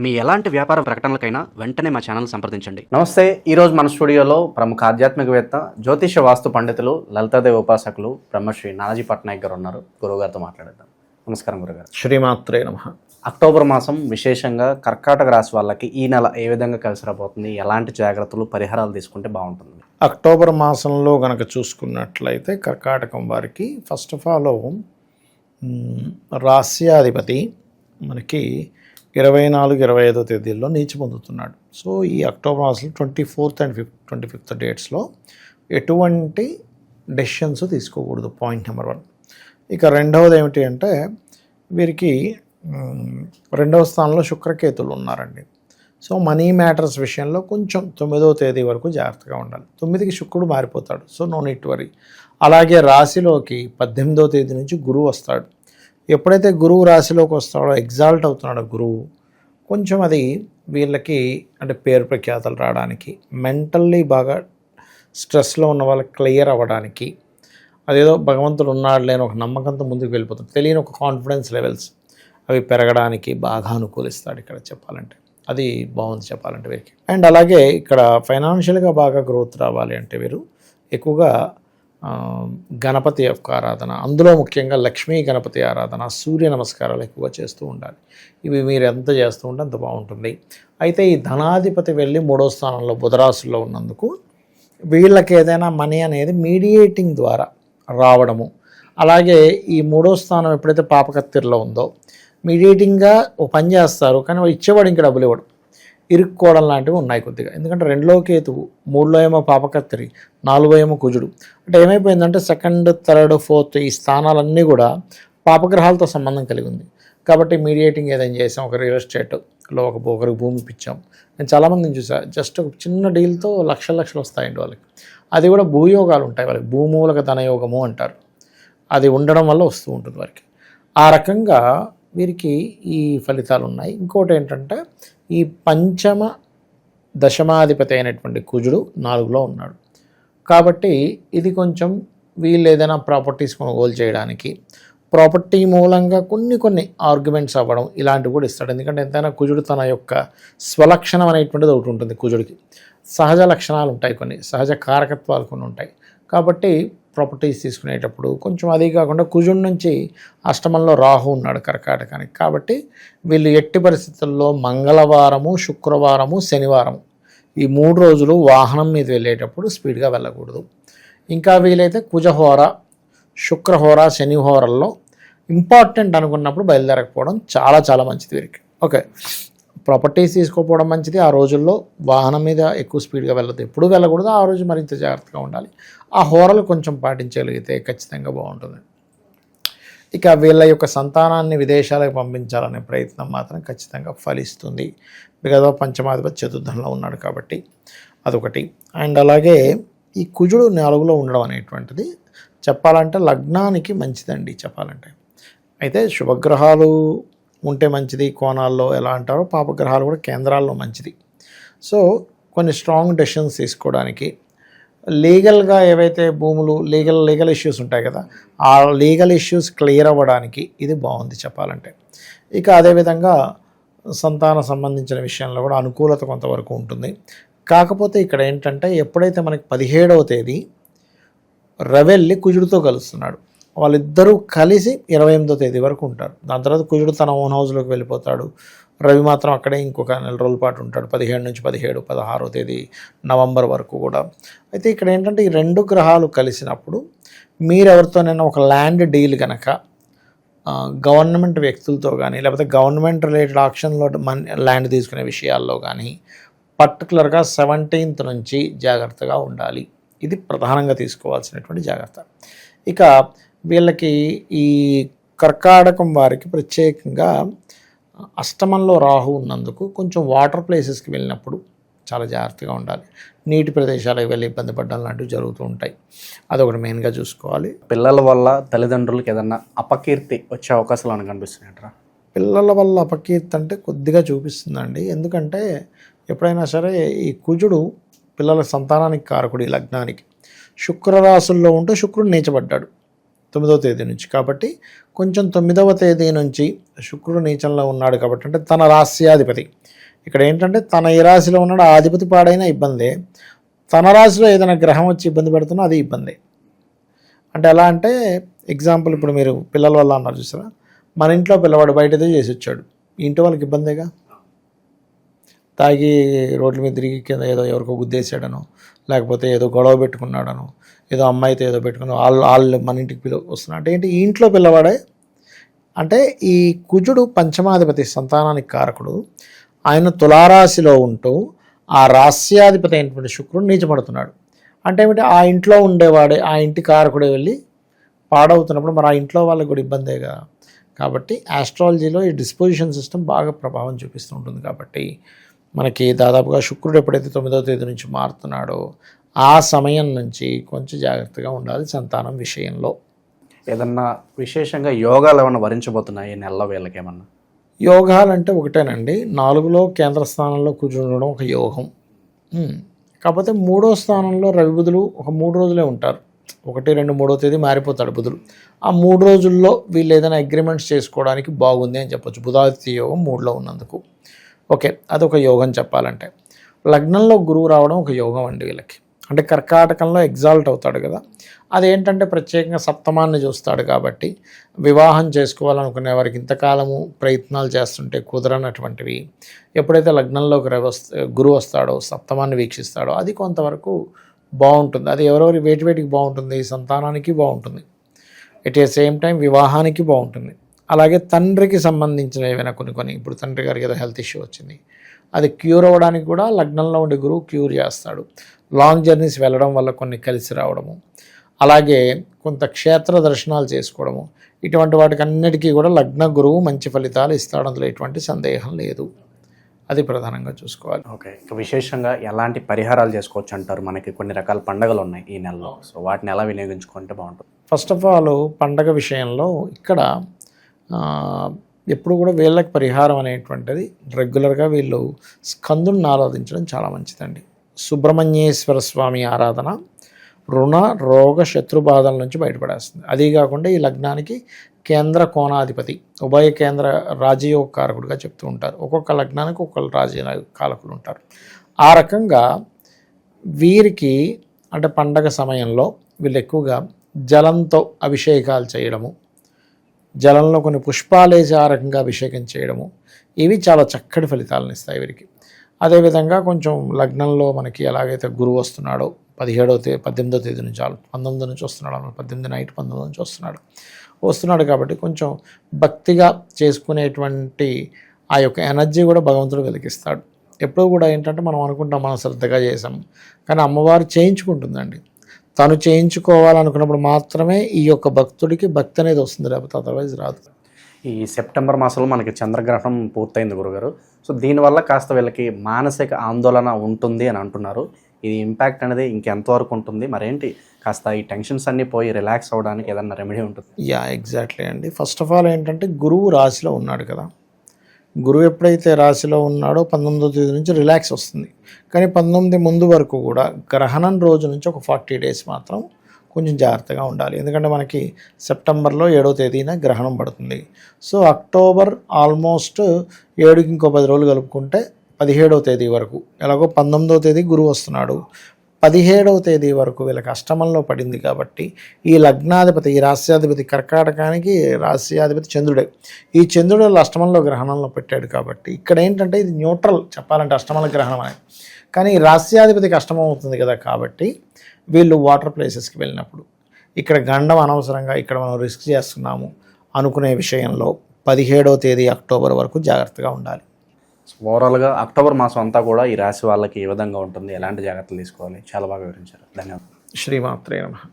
మీ ఎలాంటి వ్యాపార ప్రకటనలకైనా వెంటనే మా ఛానల్ సంప్రదించండి. నమస్తే. ఈరోజు మన స్టూడియోలో ప్రముఖ ఆధ్యాత్మికవేత్త, జ్యోతిష వాస్తు పండితులు, లలితాదేవి ఉపాసకులు బ్రహ్మశ్రీ నానాజీ పట్నాయక్ గారు ఉన్నారు. గురువుగారితో మాట్లాడేద్దాం. నమస్కారం గురుగారు. శ్రీమాత్రే నమః. అక్టోబర్ మాసం విశేషంగా కర్కాటక రాశి వాళ్ళకి ఈ నెల ఏ విధంగా కలిసి రాబోతుంది, ఎలాంటి జాగ్రత్తలు పరిహారాలు తీసుకుంటే బాగుంటుంది? అక్టోబర్ మాసంలో గనక చూసుకున్నట్లయితే కర్కాటకం వారికి ఫస్ట్ ఆఫ్ ఆల్ రాస్యాధిపతి మనకి 24-25 తేదీల్లో నీచి పొందుతున్నాడు. సో ఈ అక్టోబర్ మాసంలో 24th and 25th డేట్స్లో ఎటువంటి డెసిషన్స్ తీసుకోకూడదు. Point number 1. ఇక రెండవది ఏమిటి అంటే వీరికి రెండవ స్థానంలో శుక్రకేతులు ఉన్నారండి. సో మనీ మ్యాటర్స్ విషయంలో కొంచెం 9వ తేదీ వరకు జాగ్రత్తగా ఉండాలి. 9కి శుక్రుడు మారిపోతాడు. So no need worry. అలాగే రాశిలోకి 18వ తేదీ నుంచి గురువు వస్తాడు. ఎప్పుడైతే గురువు రాశిలోకి వస్తాడో, ఎగ్జాల్ట్ అవుతున్నాడో గురువు, కొంచెం అది వీళ్ళకి అంటే పేరు ప్రఖ్యాతలు రావడానికి, మెంటల్లీ బాగా స్ట్రెస్లో ఉన్న వాళ్ళకి క్లియర్ అవ్వడానికి, అదేదో భగవంతుడు ఉన్నాడు లేని ఒక నమ్మకంతో ముందుకు వెళ్ళిపోతాడు. తెలియని ఒక కాన్ఫిడెన్స్ లెవెల్స్ అవి పెరగడానికి బాగా అనుకూలిస్తాడు. ఇక్కడ చెప్పాలంటే అది బాగుంది చెప్పాలంటే వీరికి. అండ్ అలాగే ఇక్కడ ఫైనాన్షియల్గా బాగా గ్రోత్ రావాలి అంటే వీరు ఎక్కువగా గణపతి యొక్క ఆరాధన, అందులో ముఖ్యంగా లక్ష్మీ గణపతి ఆరాధన, సూర్య నమస్కారాలు ఎక్కువగా చేస్తూ ఉండాలి. ఇవి మీరు ఎంత చేస్తూ ఉంటే అంత బాగుంటుంది. అయితే ఈ ధనాధిపతి వెళ్ళి 3వ స్థానంలో బుధరాశుల్లో ఉన్నందుకు వీళ్ళకి ఏదైనా మనీ అనేది మీడియేటింగ్ ద్వారా రావడము, అలాగే ఈ 3వ స్థానం ఎప్పుడైతే పాపకత్తిరిలో ఉందో మీడియేటింగ్గా ఒక పని చేస్తారు, కానీ ఇచ్చేవాడు ఇంకా డబ్బులు ఇవ్వడం, ఇరుక్కోవడం లాంటివి ఉన్నాయి కొద్దిగా. ఎందుకంటే 2లో కేతువు, 3లో ఏమో పాపకత్తిరి, 4లో ఏమో కుజుడు. అంటే ఏమైపోయిందంటే 2nd, 3rd, 4th ఈ స్థానాలన్నీ కూడా పాపగ్రహాలతో సంబంధం కలిగి ఉంది. కాబట్టి మీడియేటింగ్ ఏదైనా చేసాం, ఒక రియల్ ఎస్టేట్లో ఒకరికి భూమి ఇప్పించాం. నేను చాలామందిని చూసా, జస్ట్ ఒక చిన్న డీల్తో లక్షలు వస్తాయండి వాళ్ళకి. అది కూడా భూయోగాలు ఉంటాయి వాళ్ళకి, భూమూలక ధనయోగము అంటారు. అది ఉండడం వల్ల వస్తూ ఉంటుంది వారికి. ఆ రకంగా వీరికి ఈ ఫలితాలు ఉన్నాయి. ఇంకోటి ఏంటంటే ఈ పంచమ దశమాధిపతి అయినటువంటి కుజుడు 4లో ఉన్నాడు. కాబట్టి ఇది కొంచెం వీళ్ళు ఏదైనా ప్రాపర్టీస్ కొనుగోలు చేయడానికి, ప్రాపర్టీ మూలంగా కొన్ని ఆర్గ్యుమెంట్స్ అవ్వడం ఇలాంటివి కూడా ఇస్తాడు. ఎందుకంటే ఎంతైనా కుజుడు తన యొక్క స్వలక్షణం అనేటువంటిది ఒకటి ఉంటుంది. కుజుడికి సహజ లక్షణాలు ఉంటాయి, కొన్ని సహజ కారకత్వాలు కొన్ని ఉంటాయి. కాబట్టి ప్రాపర్టీస్ తీసుకునేటప్పుడు కొంచెం అదే కాకుండా కుజుడి నుంచి అష్టమంలో రాహు ఉన్నాడు కర్కాటకానికి. కాబట్టి వీళ్ళు ఎట్టి పరిస్థితుల్లో మంగళవారము, శుక్రవారము, శనివారము ఈ 3 రోజులు వాహనం మీద వెళ్ళేటప్పుడు స్పీడ్గా వెళ్ళకూడదు. ఇంకా వీలైతే కుజహోర, శుక్రహోర, శనిహోరల్లో ఇంపార్టెంట్ అనుకున్నప్పుడు బయలుదేరకపోవడం చాలా మంచిది వీరికి. ఓకే, ప్రాపర్టీస్ తీసుకోకపోవడం మంచిది. ఆ రోజుల్లో వాహనం మీద ఎక్కువ స్పీడ్గా వెళ్ళదు, ఎప్పుడు వెళ్ళకూడదు. ఆ రోజు మరింత జాగ్రత్తగా ఉండాలి. ఆ హోరలు కొంచెం పాటించగలిగితే ఖచ్చితంగా బాగుంటుంది. ఇక వీళ్ళ యొక్క సంతానాన్ని విదేశాలకు పంపించాలనే ప్రయత్నం మాత్రం ఖచ్చితంగా ఫలిస్తుంది. బికాజ్ పంచమాధిపతి చతుర్థంలో ఉన్నాడు కాబట్టి అదొకటి. అండ్ అలాగే ఈ కుజుడు 4లో ఉండడం అనేటువంటిది చెప్పాలంటే లగ్నానికి మంచిదండి చెప్పాలంటే. అయితే శుభగ్రహాలు ఉంటే మంచిది, కోణాల్లో ఎలా అంటారో పాపగ్రహాలు కూడా కేంద్రాల్లో మంచిది. సో కొన్ని స్ట్రాంగ్ డెసిషన్స్ తీసుకోవడానికి, లీగల్గా ఏవైతే భూములు లీగల్ ఇష్యూస్ ఉంటాయి కదా, ఆ లీగల్ ఇష్యూస్ క్లియర్ అవ్వడానికి ఇది బాగుంది చెప్పాలంటే. ఇక అదేవిధంగా సంతాన సంబంధించిన విషయంలో కూడా అనుకూలత కొంతవరకు ఉంటుంది. కాకపోతే ఇక్కడ ఏంటంటే ఎప్పుడైతే మనకి 17వ తేదీ రవెల్లి కుజుడితో కలుస్తున్నాడు, వాళ్ళిద్దరూ కలిసి 28వ తేదీ వరకు ఉంటారు. దాని తర్వాత కుజుడు తన ఓన్ హౌస్లోకి వెళ్ళిపోతాడు. రవి మాత్రం అక్కడే ఇంకొక 4 రోజుల పాటు ఉంటాడు, 17 నుంచి 17, 16వ తేదీ నవంబర్ వరకు కూడా. అయితే ఇక్కడ ఏంటంటే ఈ 2 గ్రహాలు కలిసినప్పుడు మీరెవరితోనైనా ఒక ల్యాండ్ డీల్ కనుక గవర్నమెంట్ వ్యక్తులతో కానీ, లేకపోతే గవర్నమెంట్ రిలేటెడ్ ఆక్షన్లో ల్యాండ్ తీసుకునే విషయాల్లో కానీ పర్టికులర్గా 17th నుంచి జాగ్రత్తగా ఉండాలి. ఇది ప్రధానంగా తీసుకోవాల్సినటువంటి జాగ్రత్త. ఇక వీళ్ళకి ఈ కర్కాటకం వారికి ప్రత్యేకంగా అష్టమంలో రాహు ఉన్నందుకు కొంచెం వాటర్ ప్లేసెస్కి వెళ్ళినప్పుడు చాలా జాగ్రత్తగా ఉండాలి. నీటి ప్రదేశాలకు వెళ్ళి ఇబ్బంది పడడం లాంటివి జరుగుతూ ఉంటాయి. అదొకటి మెయిన్గా చూసుకోవాలి. పిల్లల వల్ల తల్లిదండ్రులకి ఏదన్నా అపకీర్తి వచ్చే అవకాశాలు అని కనిపిస్తున్నాయంటారా? పిల్లల వల్ల అపకీర్తి అంటే కొద్దిగా చూపిస్తుందండి. ఎందుకంటే ఎప్పుడైనా సరే ఈ కుజుడు పిల్లల సంతానానికి కారకుడు, ఈ లగ్నానికి. శుక్రరాశుల్లో ఉంటూ శుక్రుడు నీచబడ్డాడు 9వ తేదీ నుంచి. కాబట్టి కొంచెం 9వ తేదీ నుంచి శుక్రుడు నీచంలో ఉన్నాడు కాబట్టి, అంటే తన రాస్యాధిపతి ఇక్కడ ఏంటంటే తన ఏ రాశిలో ఉన్నాడో ఆ అధిపతి పాడైనా ఇబ్బందే, తన రాశిలో ఏదైనా గ్రహం వచ్చి ఇబ్బంది పెడుతున్నా అది ఇబ్బంది. అంటే ఎలా అంటే ఎగ్జాంపుల్ ఇప్పుడు మీరు పిల్లల వల్ల అన్నారు చూసారా, మన ఇంట్లో పిల్లవాడు బయటదే చేసి వచ్చాడు, ఇంటి వాళ్ళకి ఇబ్బందేగా. తాగి రోడ్ల మీద తిరిగి కింద ఏదో ఎవరికో గుద్దేశాడనో, లేకపోతే ఏదో గొడవ పెట్టుకున్నాడనో, ఏదో అమ్మాయితో ఏదో పెట్టుకుని వాళ్ళు మన ఇంటికి వస్తున్నా అంటే ఏంటి, ఈ ఇంట్లో పిల్లవాడే. అంటే ఈ కుజుడు పంచమాధిపతి, సంతానానికి కారకుడు, ఆయన తులారాశిలో ఉంటూ ఆ రాస్యాధిపతి అయినటువంటి శుక్రుడు నీచపడుతున్నాడు. అంటే ఏమిటి, ఆ ఇంట్లో ఉండేవాడే, ఆ ఇంటి కారకుడే వెళ్ళి పాడవుతున్నప్పుడు మరి ఆ ఇంట్లో వాళ్ళకి కూడా ఇబ్బందేగా. కాబట్టి ఆస్ట్రాలజీలో ఈ డిస్పోజిషన్ సిస్టమ్ బాగా ప్రభావం చూపిస్తూ ఉంటుంది. కాబట్టి మనకి దాదాపుగా శుక్రుడు ఎప్పుడైతే 9వ తేదీ నుంచి మారుతున్నాడో ఆ సమయం నుంచి కొంచెం జాగ్రత్తగా ఉండాలి సంతానం విషయంలో. ఏదన్నా విశేషంగా యోగాలు ఏమన్నా వరించబోతున్నాయి ఈ నెలలో వీళ్ళకి ఏమన్నా? యోగాలంటే ఒకటేనండి, 4లో కేంద్ర స్థానంలో కూర్చుండడం ఒక యోగం. కాకపోతే 3వ స్థానంలో రవి బుధులు ఒక 3 రోజులే ఉంటారు. 1, 2, 3వ తేదీ మారిపోతాడు బుధుడు. ఆ 3 రోజుల్లో వీళ్ళు ఏదైనా అగ్రిమెంట్స్ చేసుకోవడానికి బాగుంది అని చెప్పొచ్చు, బుధాదిత్య యోగం 3లో ఉన్నందుకు. ఓకే, అదొక యోగం చెప్పాలంటే. లగ్నంలో గురువు రావడం ఒక యోగం అండి వీళ్ళకి. అంటే కర్కాటకంలో ఎగ్జాల్ట్ అవుతాడు కదా, అదేంటంటే ప్రత్యేకంగా సప్తమాన్ని చూస్తాడు కాబట్టి వివాహం చేసుకోవాలనుకునే వారికి ఇంతకాలము ప్రయత్నాలు చేస్తుంటే కుదరనటువంటివి ఎప్పుడైతే లగ్నంలోకి గురువు వస్తాడో, సప్తమాన్ని వీక్షిస్తాడో అది కొంతవరకు బాగుంటుంది. అది ఎవరెవరి వేటికి బాగుంటుంది, సంతానానికి బాగుంటుంది, ఎట్ ఏ సేమ్ టైం వివాహానికి బాగుంటుంది. అలాగే తండ్రికి సంబంధించిన ఏవైనా కొన్ని ఇప్పుడు తండ్రి గారికి ఏదో హెల్త్ ఇష్యూ వచ్చింది, అది క్యూర్ అవ్వడానికి కూడా లగ్నంలో ఉండే గురువు క్యూర్ చేస్తాడు. లాంగ్ జర్నీస్ వెళ్ళడం వల్ల కొన్ని కలిసి రావడము, అలాగే కొంత క్షేత్ర దర్శనాలు చేసుకోవడము, ఇటువంటి వాటికి అన్నిటికీ కూడా లగ్న గురువు మంచి ఫలితాలు ఇస్తాడు, అందులో ఎటువంటి సందేహం లేదు. అది ప్రధానంగా చూసుకోవాలి. ఓకే, ఇక విశేషంగా ఎలాంటి పరిహారాలు చేసుకోవచ్చు అంటారు? మనకి కొన్ని రకాల పండుగలు ఉన్నాయి ఈ నెలలో, సో వాటిని ఎలా వినియోగించుకుంటే బాగుంటుంది? ఫస్ట్ ఆఫ్ ఆల్ పండగ విషయంలో ఇక్కడ ఎప్పుడు కూడా వీళ్ళకి పరిహారం అనేటువంటిది రెగ్యులర్గా వీళ్ళు స్కందుని ఆరాధించడం చాలా మంచిదండి. సుబ్రహ్మణ్యేశ్వర స్వామి ఆరాధన రుణ రోగ శత్రుబాధల నుంచి బయటపడేస్తుంది. అదీ కాకుండా ఈ లగ్నానికి కేంద్ర కోణాధిపతి, ఉభయ కేంద్ర రాజయోగ కారకుడుగా చెప్తూ ఉంటారు. ఒక్కొక్క లగ్నానికి ఒక్కొక్క రాజయోగ కారకుడు ఉంటారు. ఆ రకంగా వీరికి అంటే పండగ సమయంలో వీళ్ళు ఎక్కువగా జలంతో అభిషేకాలు చేయడము, జలంలో కొన్ని పుష్పాలేసి ఆ రకంగా అభిషేకం చేయడము, ఇవి చాలా చక్కటి ఫలితాలను ఇస్తాయి వీరికి. అదేవిధంగా కొంచెం లగ్నంలో మనకి ఎలాగైతే గురువు వస్తున్నాడో 18వ తేదీ నుంచి 19 నుంచి వస్తున్నాడు, 18 నైట్ 19 నుంచి వస్తున్నాడు కాబట్టి కొంచెం భక్తిగా చేసుకునేటువంటి ఆ యొక్క ఎనర్జీ కూడా భగవంతుడు వెలికిస్తాడు. ఎప్పుడూ కూడా ఏంటంటే మనం అనుకుంటాం మనం శ్రద్ధగా చేసాం, కానీ అమ్మవారు చేయించుకుంటుందండి. తను చేయించుకోవాలనుకున్నప్పుడు మాత్రమే ఈ యొక్క భక్తుడికి భక్తి అనేది వస్తుంది, లేకపోతే అదర్వైజ్ రాదు. ఈ సెప్టెంబర్ మాసంలో మనకి చంద్రగ్రహణం పూర్తయింది గురుగారు. సో దీనివల్ల కాస్త వీళ్ళకి మానసిక ఆందోళన ఉంటుంది అని అంటున్నారు. ఇది ఇంపాక్ట్ అనేది ఇంకెంతవరకు ఉంటుంది మరేంటి, కాస్త ఈ టెన్షన్స్ అన్నీ పోయి రిలాక్స్ అవ్వడానికి ఏదన్నా రెమెడీ ఉంటుంది? ఎగ్జాక్ట్లీ అండి. ఫస్ట్ ఆఫ్ ఆల్ ఏంటంటే గురువు రాశిలో ఉన్నాడు కదా, గురువు ఎప్పుడైతే రాశిలో ఉన్నాడో 19వ తేదీ నుంచి రిలాక్స్ వస్తుంది. కానీ 19 ముందు వరకు కూడా గ్రహణం రోజు నుంచి ఒక 40 days మాత్రం కొంచెం జాగ్రత్తగా ఉండాలి. ఎందుకంటే మనకి సెప్టెంబర్లో 7వ తేదీన గ్రహణం పడుతుంది. సో అక్టోబర్ ఆల్మోస్ట్ 7కి ఇంకో 10 రోజులు కలుపుకుంటే 17వ తేదీ వరకు, ఎలాగో 19వ తేదీ గురువు వస్తున్నాడు, 17వ తేదీ వరకు వీళ్ళకి అష్టమంలో పడింది. కాబట్టి ఈ లగ్నాధిపతి, ఈ రాస్యాధిపతి, కర్కాటకానికి రాస్యాధిపతి చంద్రుడే, ఈ చంద్రుడు అష్టమంలో గ్రహణంలో పెట్టాడు. కాబట్టి ఇక్కడ ఏంటంటే ఇది న్యూట్రల్ చెప్పాలంటే అష్టమంలో గ్రహణం అనేది, కానీ ఈ రాస్యాధిపతికి అష్టమం అవుతుంది కదా. కాబట్టి వీళ్ళు వాటర్ ప్లేసెస్కి వెళ్ళినప్పుడు ఇక్కడ గండం అనవసరంగా ఇక్కడ మనం రిస్క్ చేస్తున్నాము అనుకునే విషయంలో 17వ తేదీ అక్టోబర్ వరకు జాగ్రత్తగా ఉండాలి. ఓవరాల్గా అక్టోబర్ మాసం అంతా కూడా ఈ రాశి వాళ్ళకి ఏ విధంగా ఉంటుంది, ఎలాంటి జాగ్రత్తలు తీసుకోవాలి, చాలా బాగా వివరించారు. ధన్యవాదాలు. శ్రీమాత్రే నమః.